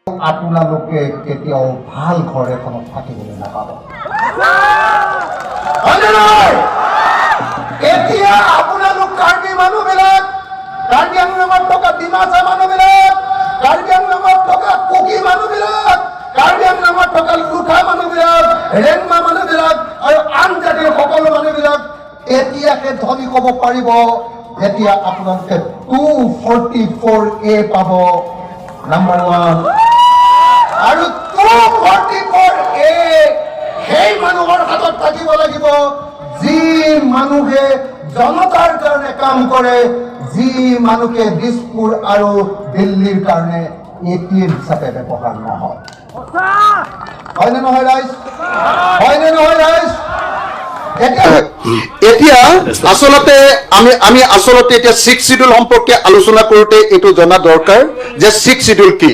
আপোনালোকে কেতিয়াও ভাল ঘৰ এখনত থাকিবলৈ নাপাব। এতিয়া আপোনালোক কাৰ্বি মানুহবিলাক, কাৰ্বি আংলঙত থকা ডিমাচা মানুহবিলাক, কাৰ্বি আংলঙত থকা কুকি মানুহবিলাক, কাৰ্বি আংলঙত থকা লুথা মানুহবিলাক, ৰেংমা মানুহবিলাক আৰু আন জাতিৰ সকলো মানুহবিলাক এতিয়াকে ধনী ক'ব পাৰিব যেতিয়া আপোনালোকে 244A পাব, নাম্বাৰ 1। আৰু 244A সেই মানুহৰ হাতত থাকিব লাগিব যি মানুহে জনতাৰ কাৰণে কাম কৰে, যি মানুহে দিছপুৰ আৰু দিল্লীৰ কাৰণে ATM হিচাপে ব্যৱহাৰ নহয়। হয়নে নহয় ৰাইজ? হয়নে নহয় ৰাইজ? এতিয়া আসলতে আমি আসলতে এতিয়া 6th শিডিউল সম্পৰ্কে আলোচনা কৰোঁতে এইটো জনা দৰকাৰ যে 6th শিডিউল কি।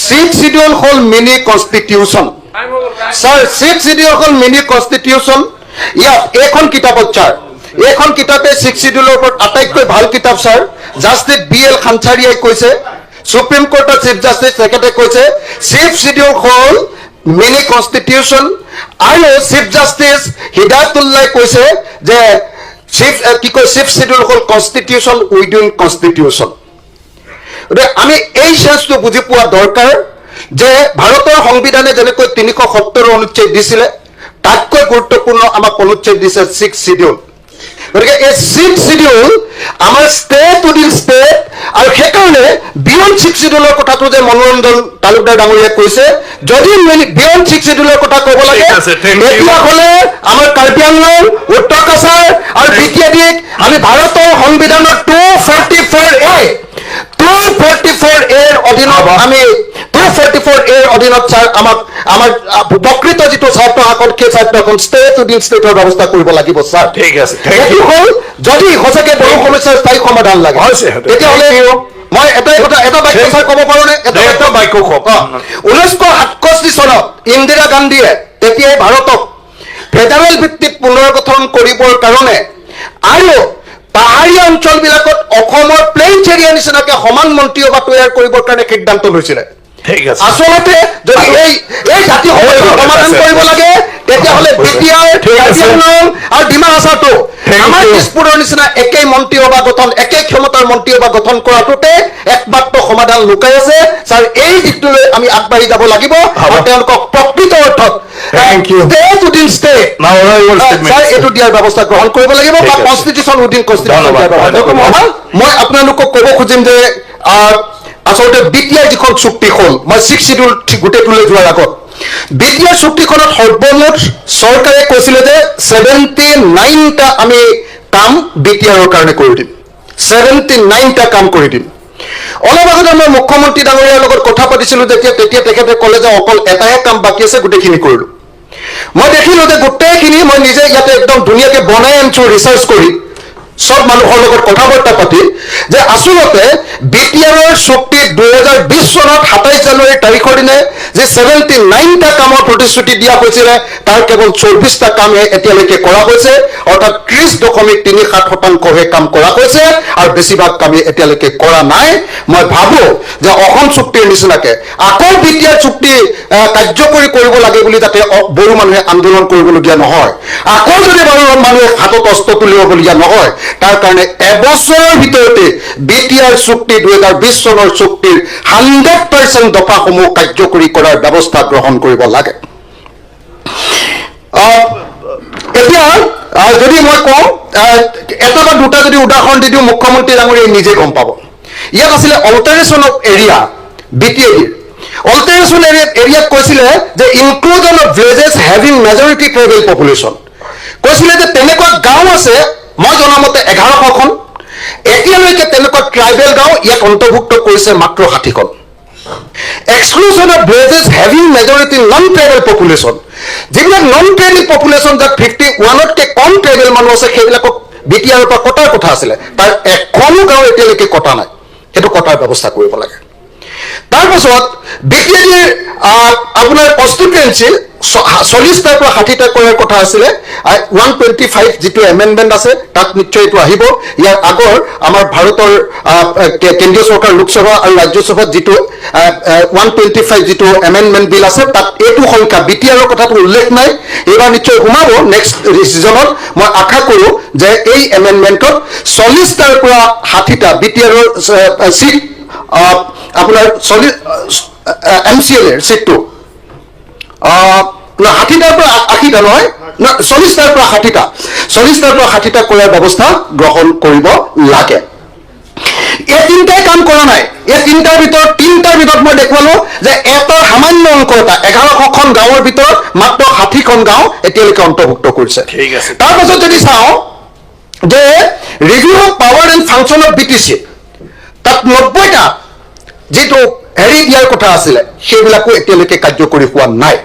6th শিডিউল হ'ল mini constitution. Sir 6th schedule হ'ল মিনি কনষ্টিটিউশ্যন। ইয়াত এইখন কিতাপত ছাৰ, এইখন কিতাপে 6th শিডিউলৰ ওপৰত আটাইতকৈ ভাল কিতাপ ছাৰ। জাষ্টিছ BL খানচাৰিয়াই কৈছে, সুপ্ৰিম কোৰ্টৰ চিফ জাষ্টিছ তেখেতে কৈছে 6th শিডিউল হ'ল মিনি কনষ্টিটিউশ্যন। আৰু চিফ জাষ্টিছ হিদায়তুল্লাই কৈছে যে 6th শিডিউল হ'ল কনষ্টিটিউশ্যন উইদিন কনষ্টিটিউশ্যন। গতিকে আমি এই চেঞ্জটো বুজি পোৱা দৰকাৰ যে ভাৰতৰ সংবিধানে যেনেকৈ 370 অনুচ্ছেদ দিছিলে, তাতকৈ গুৰুত্বপূৰ্ণ আমাক অনুচ্ছেদ দিছে 6th শিডিউল। গতিকে এই 6th শিডিউল আমাৰ ষ্টেট উইদিন ষ্টেট, আৰু সেইকাৰণে বিয়ণ্ড 6th শিডিউলৰ কথাটো যে মনোৰঞ্জন তালুকদাৰ ডাঙৰীয়াই কৈছে, যদি বিয়ণ্ড 6th শিডিউলৰ কথা ক'ব লাগে তেতিয়াহ'লে আমাৰ কাৰ্বি আংলং, উত্তৰ কাছাৰ আৰু বিটিআইডিক আমি ভাৰতৰ সংবিধানৰ 244A অধীনত আমি 244A অধীনত ছাৰ আমাক আমাৰ প্ৰকৃত যিটো স্বাৰ্থ শাসন, সেই স্বাৰ্থখন ষ্টেট উইদিন ষ্টেটৰ ব্যৱস্থা কৰিব লাগিব ছাৰ। ঠিক আছে, এইটো হ'ল যদি সঁচাকে বহু সমস্যাৰ স্থায়ী সমাধান লাগে তেতিয়াহ'লে মই এটাই কথা, এটা বাক্য ছাৰ ক'ব পাৰোঁনে? এটা বাক্য কওক। 1967 চনত ইন্দিৰা গান্ধীয়ে তেতিয়াই ভাৰতক ফেডাৰেল ভিত্তিত পুনৰ্গঠন কৰিবৰ কাৰণে আৰু পাহাৰীয়া অঞ্চলবিলাকত অসমৰ প্লেইনছ এৰিয়া নিচিনাকে সমান মন্ত্ৰীসভা তৈয়াৰ কৰিবৰ কাৰণে সিদ্ধান্ত লৈছিলে। আচলতে যদি এই জাতি সমাধান কৰিব লাগে তেতিয়াহ'লে বিটিআৰ, কাৰ্বি আংলং আৰু ডিমা হাছাওটো আমাৰ দিছপুৰৰ নিচিনা একেই মন্ত্ৰীসভা গঠন, একে ক্ষমতাৰ মন্ত্ৰীসভা গঠন কৰাটোতে একমাত্ৰ সমাধান লুকাই আছে ছাৰ। এই দিশটোলৈ আমি আগবাঢ়ি যাব লাগিব আৰু তেওঁলোকক প্ৰকৃত অৰ্থত ষ্টেট উইদিন ষ্টেট ছাৰ এইটো দিয়াৰ ব্যৱস্থা গ্ৰহণ কৰিব লাগিব, বা কনষ্টিটিউশ্যন উইদিন কনষ্টিটিউশ্যন দিয়াৰ ব্যৱস্থা। মই আপোনালোকক ক'ব খুজিম যে আচলতে বিটিআৰ যিখন চুক্তি হ'ল, মই 6th শিডিউল গোটেইটোলৈ যোৱাৰ আগত বিটিআৰ চুক্তিখনত সৰ্বমুঠ চৰকাৰে কৈছিলে যে 79টা আমি কাম বিটিআৰৰ কাৰণে কৰি দিম, 79টা কাম কৰি দিম। অলপ আগতে মই মুখ্যমন্ত্ৰী ডাঙৰীয়াৰ লগত কথা পাতিছিলোঁ তেতিয়া তেখেতে ক'লে যে অকল এটাহে কাম বাকী আছে, গোটেইখিনি কৰিলোঁ। মই দেখিলোঁ যে গোটেইখিনি মই নিজে ইয়াতে একদম ধুনীয়াকৈ বনাই আনিছোঁ ৰিচাৰ্চ কৰি, সব মানুহৰ লগত কথা বাৰ্তা পাতি, যে আচলতে বিটিআৰৰ চুক্তি 2020 চনত 27 জানুৱাৰী তাৰিখৰ দিনে যে 79টা কামৰ প্ৰতিশ্ৰুতি দিয়া হৈছিলে তাৰ কেৱল 24টা কামহে এতিয়ালৈকে কৰা হৈছে, অৰ্থাৎ 30.37% কাম কৰা হৈছে আৰু বেছিভাগ কামেই এতিয়ালৈকে কৰা নাই। মই ভাবোঁ যে অসম চুক্তিৰ নিচিনাকে আকৌ বিটিআৰ চুক্তি কাৰ্যকৰী কৰিব লাগে বুলি যাতে বড়ো মানুহে আন্দোলন কৰিবলগীয়া নহয়, আকৌ যদি বড়ো মানুহে হাতত অস্ত্ৰ তুলিবলগীয়া নহয়, তাৰ কাৰণে এবছৰৰ ভিতৰতে বিটিআৰ চুক্তি 2020 চনৰ চুক্তিৰ 100% দফাসমূহ কাৰ্যকৰী কৰাৰ ব্যৱস্থা গ্ৰহণ কৰিব লাগে। এতিয়া যদি মই কওঁ এটা বা দুটা যদি উদাহৰণ দি দিওঁ, মুখ্যমন্ত্ৰী ডাঙৰীয়াই নিজে গম পাব। ইয়াত আছিলে অল্টাৰেশ্যন অফ এৰিয়া, বিটিএডিৰ অল্টাৰেশ্যন এৰিয়াত কৈছিলে যে inclusion of villages having majority tribal population, কৈছিলে যে তেনেকুৱা গাঁও আছে মই জনামতে 1100খন, এতিয়ালৈকে তেনেকুৱা ট্ৰাইবেল গাঁও ইয়াত অন্তৰ্ভুক্ত কৰিছে মাত্ৰ 60খন। Exclusion of villages having majority non tribal population, যিবিলাক নন ট্ৰাইবেল পপুলেশ্যন যাত 51তকৈ কম ট্ৰাইবেল মানুহ আছে সেইবিলাকক বিটিআৰৰ পৰা কটাৰ কথা আছিলে, তাৰ এখনো গাঁও এতিয়ালৈকে কটা নাই, সেইটো কটাৰ ব্যৱস্থা কৰিব লাগে। তাৰপাছত বিটিআৰৰ আপোনাৰ কনষ্টিটুৱেঞ্চি 40টাৰ পৰা 60টা কৰাৰ কথা আছিলে 125 যিটো এমেণ্ডমেণ্ট আছে তাত নিশ্চয় এইটো আহিব ইয়াৰ আগৰ আমাৰ ভাৰতৰ কেন্দ্ৰীয় চৰকাৰ লোকসভা আৰু ৰাজ্যসভাত যিটো 125 যিটো এমেণ্ডমেণ্ট বিল আছে তাত এইটো সংখ্যা বিটিআৰৰ কথাটো উল্লেখ নাই এইবাৰ নিশ্চয় সোমাব নেক্সট ছিজনত মই আশা কৰোঁ যে এই এমেণ্ডমেণ্টত 40টাৰ পৰা 60টা বিটিআৰৰ চিট আপোনাৰ MCLৰ চিটটো 60টাৰ পৰা 80টা নহয় 40টাৰ পৰা 60টা কৰাৰ ব্যৱস্থা গ্ৰহণ কৰিব লাগে এই তিনিটাই কাম কৰা নাই এই তিনিটাৰ ভিতৰত মই দেখুৱালো যে এটা সামান্য অংক এটা 1100খন গাঁৱৰ ভিতৰত মাত্ৰ 60খন গাঁও এতিয়ালৈকে অন্তৰ্ভুক্ত কৰিছে তাৰ পাছত যদি চাওঁ যে review of power and function of BTC তাত 90টা যিটো হেৰি দিয়াৰ কথা আছিলে সেইবিলাকো এতিয়ালৈকে কাৰ্যকৰী হোৱা নাই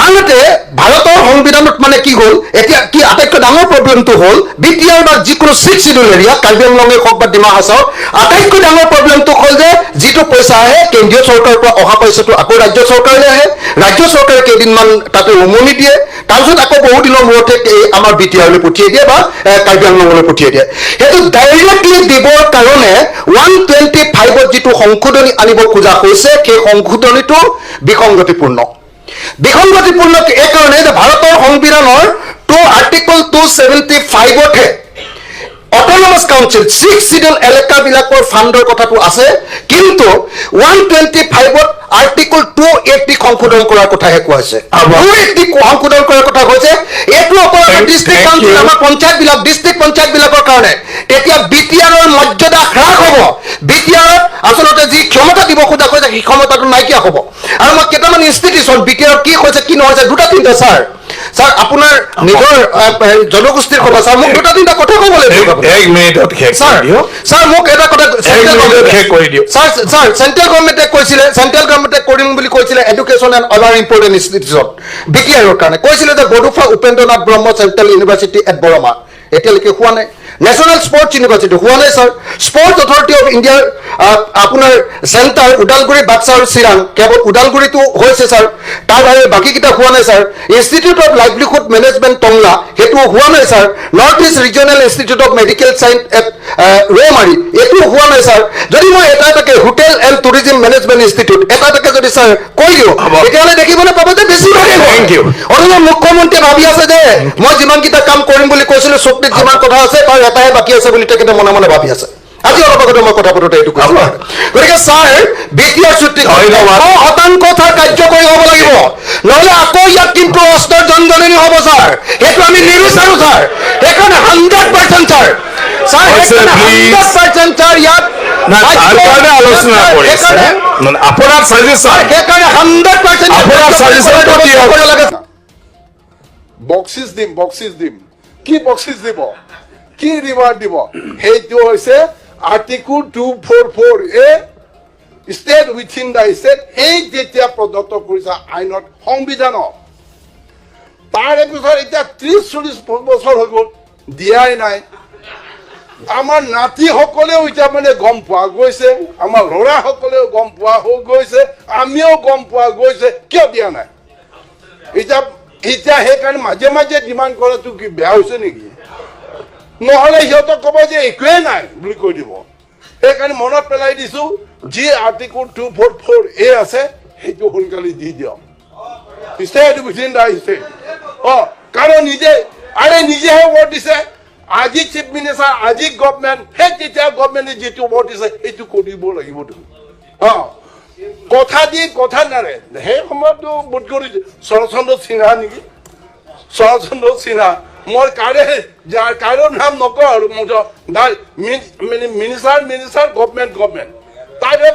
আনহাতে ভাৰতৰ সংবিধানত মানে কি হ'ল এতিয়া কি আটাইতকৈ ডাঙৰ প্ৰব্লেমটো হ'ল বিটিআৰ বা যিকোনো 6 শিডিউল এৰিয়া কাৰ্বি আংলঙে হওক বা ডিমা হাছাও আটাইতকৈ ডাঙৰ প্ৰব্লেমটো হ'ল যে যিটো পইচা আহে কেন্দ্ৰীয় চৰকাৰৰ পৰা অহা পইচাটো আকৌ ৰাজ্য চৰকাৰলৈ আহে ৰাজ্য চৰকাৰে কেইদিনমান তাতে উমনি দিয়ে তাৰপিছত আকৌ বহু দিনৰ মূৰতে আমাৰ বিটিআৰলৈ পঠিয়াই দিয়ে বা কাৰ্বি আংলঙলৈ পঠিয়াই দিয়ে সেইটো ডাইৰেক্টলি দিবৰ কাৰণে 125ত যিটো সংশোধনী আনিব খোজা হৈছে সেই সংশোধনীটো বিসংগতিপূৰ্ণ এই কাৰণে যে ভাৰতৰ সংবিধানৰ আৰ্টিকল 275হে অট'নমাছ কাউন্সিল 6 শিডিউল এলেকাবিলাকৰ ফাণ্ডৰ কথাটো আছে কিন্তু 125ত আৰ্টিকল 280 সংশোধন কৰাৰ কথাহে কোৱা হৈছে 280 সংশোধন কৰাৰ কথা কৈছে এইটো অকল ডিষ্ট্ৰিক্ট কাউন্সিল আমাৰ পঞ্চায়তবিলাক ডিষ্ট্ৰিক্ট পঞ্চায়তবিলাকৰ কাৰণে তেতিয়া বিটিআৰৰ মৰ্যাদা হ্ৰাস হ'ব বিটিআৰত আচলতে যি ক্ষমতা দিব খোজা কৈছে সেই ক্ষমতাটো নাইকিয়া হ'ব আৰু মই কেইটামান ইনষ্টিটিউচন বিটিআৰত কি হৈছে কি নহৈছে দুটা তিনিটা ছাৰ আপোনাৰ নিজৰ জনগোষ্ঠীৰ কথা ছাৰ মোক দুটা তিনিটা কথা ক'ব লাগিব এক মিনিটত ছাৰ মোক এটা কথা ছাৰ চেণ্ট্ৰেল গভৰ্ণমেণ্টে কৈছিলে চেণ্ট্ৰেল গভৰ্ণমেণ্টে কৰিম বুলি কৈছিলে education and other important institution বিটিআৰৰ কাৰণে কৈছিলে যে বড়োফা উপেন্দ্ৰনাথ ব্ৰহ্ম চেণ্ট্ৰেল ইউনিভাৰ্চিটি এট বৰমা এতিয়ালৈকে হোৱা নাই নেশ্যনেল স্পৰ্টছ ইউনিভাৰ্চিটি হোৱা নাই ছাৰ স্পৰ্টছ অথৰিটি অফ ইণ্ডিয়াৰ আপোনাৰ চেণ্টাৰ ওদালগুৰি বাক্সা আৰু চিৰাং কেৱল ওদালগুৰিটো হৈছে ছাৰ তাৰ বাহিৰে বাকীকেইটা হোৱা নাই sir institute of livelihood management Tangla সেইটো হোৱা নাই sir north east regional institute of medical science at Rowmari এইটো হোৱা নাই ছাৰ যদি মই এটা এটাকে hotel and tourism management institute এটা এটাকে যদি ছাৰ কৈ দিওঁ তেতিয়াহ'লে দেখিবলৈ পাব যে বেছি অথবা মুখ্যমন্ত্ৰীয়ে ভাবি আছে যে মই যিমানকেইটা কাম কৰিম বুলি কৈছিলোঁ চুক্তিত যিমান কথা আছে তাৰ এটাহে বাকী আছে বুলি তেখেতে মনে মনে ভাবি আছে আজি অলপ আগতে মই কথা পাতোঁতে এইটো কৈছোঁ গতিকে ছাৰ বিটিআৰ চুক্তি 100% ছাৰ কাৰ্যকৰী হ'ব লাগিব নহ'লে আকৌ ইয়াত কিন্তু অস্ত্ৰৰ জনজননী হ'ব ছাৰ সেইটো আমি নিবিচাৰোঁ ছাৰ সেইকাৰণে 100% ছাৰ ছাৰ ইয়াত আলোচনা কৰিছে আপোনাৰ চাজেশ্যন সেইকাৰণে 100% আপোনাৰ চাজেশ্যন বক্সিছ দিম কি বক্সিছ দিব কি ৰিৱাৰ্ড দিব সেইটো হৈছে article 244A state within the state এই যেতিয়া প্ৰদত্ত কৰিছে আইনত সংবিধানত তাৰে পিছত এতিয়া 30-40 বছৰ হৈ গ'ল দিয়াই নাই আমাৰ নাতিসকলেও এতিয়া মানে গম পোৱা গৈছে আমাৰ ল'ৰাসকলেও গম পোৱা হৈ গৈছে আমিও গম পোৱা গৈছে কিয় দিয়া নাই এতিয়া সেইকাৰণে মাজে মাজে ডিমাণ্ড কৰাটো কি বেয়া হৈছে নেকি নহ'লে সিহঁতক ক'ব যে একোৱেই নাই বুলি কৈ দিব সেইকাৰণে মনত পেলাই দিছোঁ যি আৰ্টিকল 244A আছে সেইটো সোনকালে দি দিয়ক ষ্টেট উইথিন দ্য ষ্টেট কাৰণ নিজেহে ভোট দিছে আজি চিফ মিনিষ্টাৰ আজি গভৰ্ণমেণ্ট সেই তেতিয়া গভৰ্ণমেণ্টে যিটো ভোট দিছে সেইটো কৰিব লাগিব কথা নাৰে সেই সময়ততো বোধ কৰিছে শৰৎচন্দ্ৰ সিনহা নেকি শৰৎচন্দ্ৰ সিনহা মই কাৰো নাম নকওঁ আৰু মিনিষ্টাৰ গভৰ্ণমেণ্ট তাৰে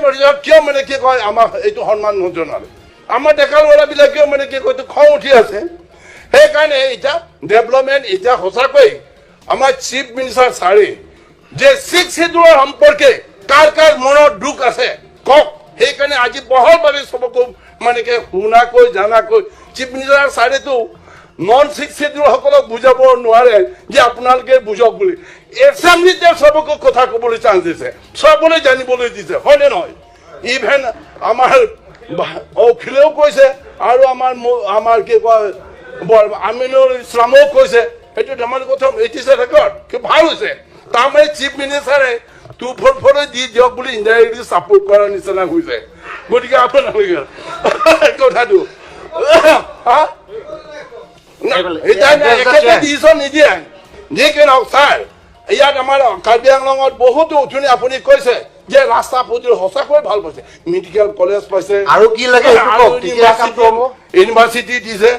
কিয় মানে কি কয় আমাক এইটো সন্মান নজনালে আমাৰ ডেকা ল'ৰাবিলাকেও মানে কি কয় খং উঠি আছে সেইকাৰণে এতিয়া ডেভেলপমেণ্ট এতিয়া সঁচাকৈ আমাৰ চিফ মিনিষ্টাৰ ছাৰে যে 6 শিডিউলৰ সম্পৰ্কে কাৰ মনত দুখ আছে কওক সেইকাৰণে আজি বহলভাৱে চবকো মানে কি শুনাকৈ জানাকৈ চিফ মিনিষ্টাৰ ছাৰেতো নন 6 শিডিউলসকলক বুজাব নোৱাৰে যে আপোনালোকে বুজক বুলি এছেম্বলিতে চবকো কথা ক'বলৈ চান্স দিছে চবলৈ জানিবলৈ দিছে হয়নে নহয় ইভেন আমাৰ অখিলেও কৈছে আৰু আমাৰ কি কয় আমিনুল ইছলামো কৈছে সেইটো ধেমালি কথা এইটিছে ৰেকৰ্ড কি ভাল হৈছে তাৰমানে চিফ মিনিষ্টাৰে 244 দি দিয়ক বুলি ইনডাইৰেক্টলি ছাপোৰ্ট কৰাৰ নিচিনা হৈছে গতিকে আপোনালোকে কথাটো একেবাৰে ডিচিশ্যন নিদিয়ে যিকি নহওক ছাৰ ইয়াত আমাৰ কাৰ্বি আংলঙত বহুতো উঠনি আপুনি কৈছে যে ৰাস্তা পদূলি সঁচাকৈ ভাল পাইছে মেডিকেল কলেজ পাইছে আৰু কি লাগে ইউনিভাৰ্চিটি দিছে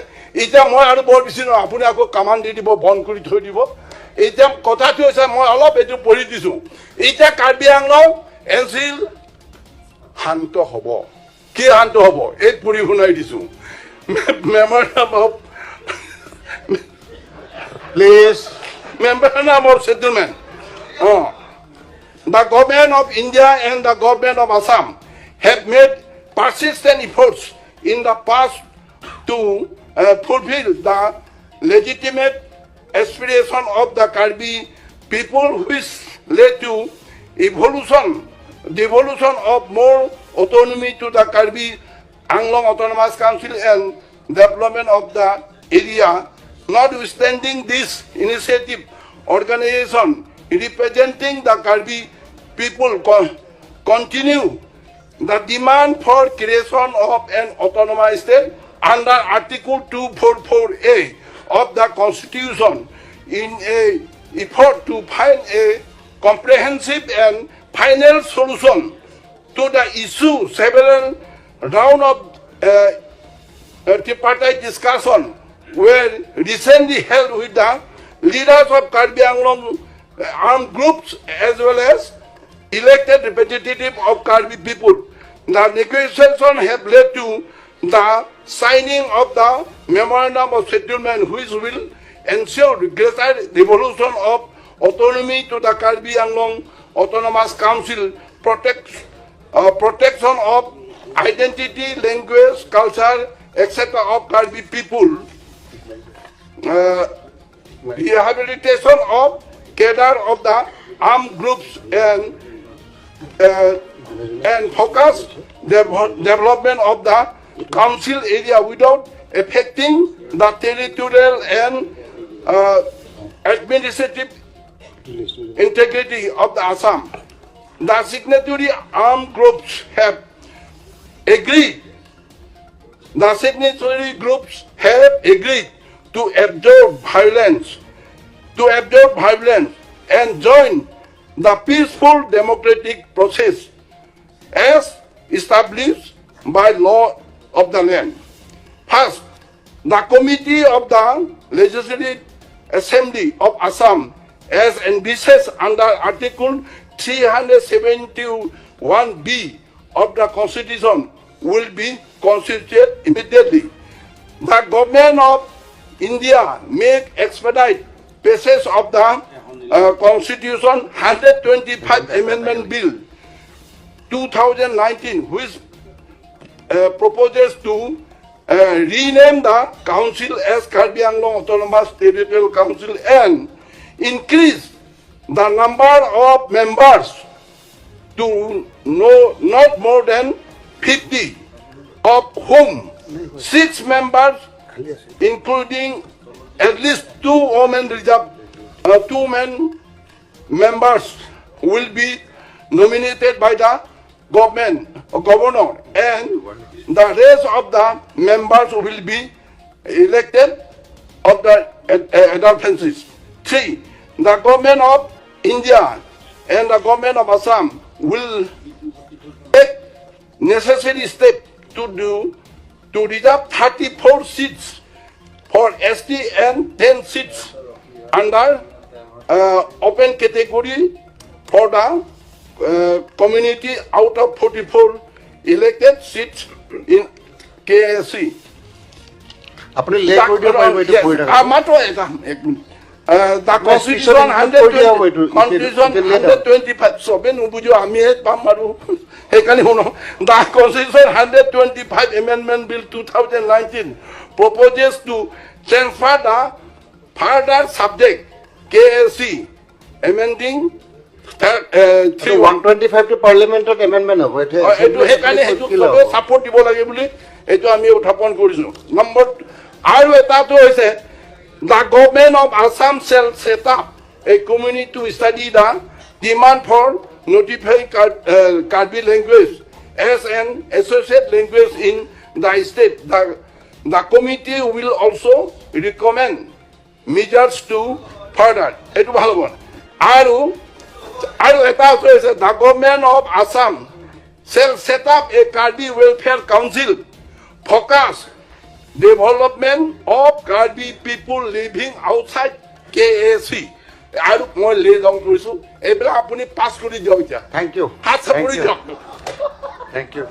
এতিয়া মই আৰু বৰ বেছি নহয় আপুনি আকৌ কামান দি দিব বন্ধ কৰি থৈ দিব এতিয়া কথাটো হৈছে মই অলপ এইটো পঢ়ি দিছোঁ এতিয়া কাৰ্বি আংলং এনচিল শান্ত হ'ব কি শান্ত হ'ব এই পঢ়ি শুনাই দিছোঁ memorandum of please memorandum of settlement. The government of India and the government of Assam have made persistent efforts in the past to fulfill the legitimate aspiration of the Karbi people, which led to devolution of more autonomy to the Karbi Anglong Autonomous Council and development of the area. Notwithstanding this initiative, organization representing the Karbi people continue the demand for creation of an autonomous state under Article 244A of the Constitution in an effort to find a comprehensive and final solution to the issue. Several rounds of tripartite discussion were recently held with the leaders of Karbi Anglong armed groups as well as elected representatives of Karbi people. The negotiations have led to the signing of the memorandum of settlement, which will ensure greater devolution of autonomy to the Karbi Anglong Autonomous Council, protection of identity, language, culture, etc. of Karbi people, rehabilitation of cadre of the armed groups and focus development of the council area without affecting the territorial and administrative integrity of the Assam. The signatory armed groups have agreed. The signatory groups have agreed to absorb violence and join the peaceful democratic process as established by law of the land. First, the Committee of the Legislative Assembly of Assam, as envisaged under Article 371B of the Constitution, will be constituted immediately. The government of India make expedite passage of the Constitution 125 Amendment Bill 2019, which proposes to rename the council as Karbi Anglong Autonomous Territorial Council and increase the number of members to not more than 50, of whom 6 members, including at least 2 women members, will be nominated by the governor, and the rest of the members will be elected of the adolescents. 3. The government of India and the government of Assam will take necessary steps to reserve 34 seats for ST and 10 seats under open category for the community out of 44 elected seats in KSC. আপুনি লেখ কৰি দিব পাৰিব এইটো পঢ়ি থাকক মাত্ৰ এটা এক মিনিট the Constitution 125 চবে নুবুজো আমিহে পাম আৰু সেইকাৰণে শুনো the Constitution 125 Amendment Bill 2019 proposes to transfer the further subject KSC amending 125 টো পাৰ্লিমেণ্টত এমেণ্ডমেণ্ট হ'ব এইটো সেইকাৰণে সেইটো চবে ছাপোৰ্ট দিব লাগে বুলি এইটো আমি উত্থাপন কৰিছোঁ নম্বৰ আৰু এটাটো হৈছে the government of Assam shall set up a committee to study the demand for notifying Karbi language as an associate language in the state. The committee will also recommend measures to further. Etu bhal bon. Aru eta hoise the government of Assam shall set up a Karbi welfare council focus development of Karbi people living outside KAC. আৰু মই লে যাওঁ কৰিছোঁ এইবিলাক আপুনি পাছ কৰি দিয়ক এতিয়া থেংক ইউ হাত চাপৰি দিয়ক থেংক ইউ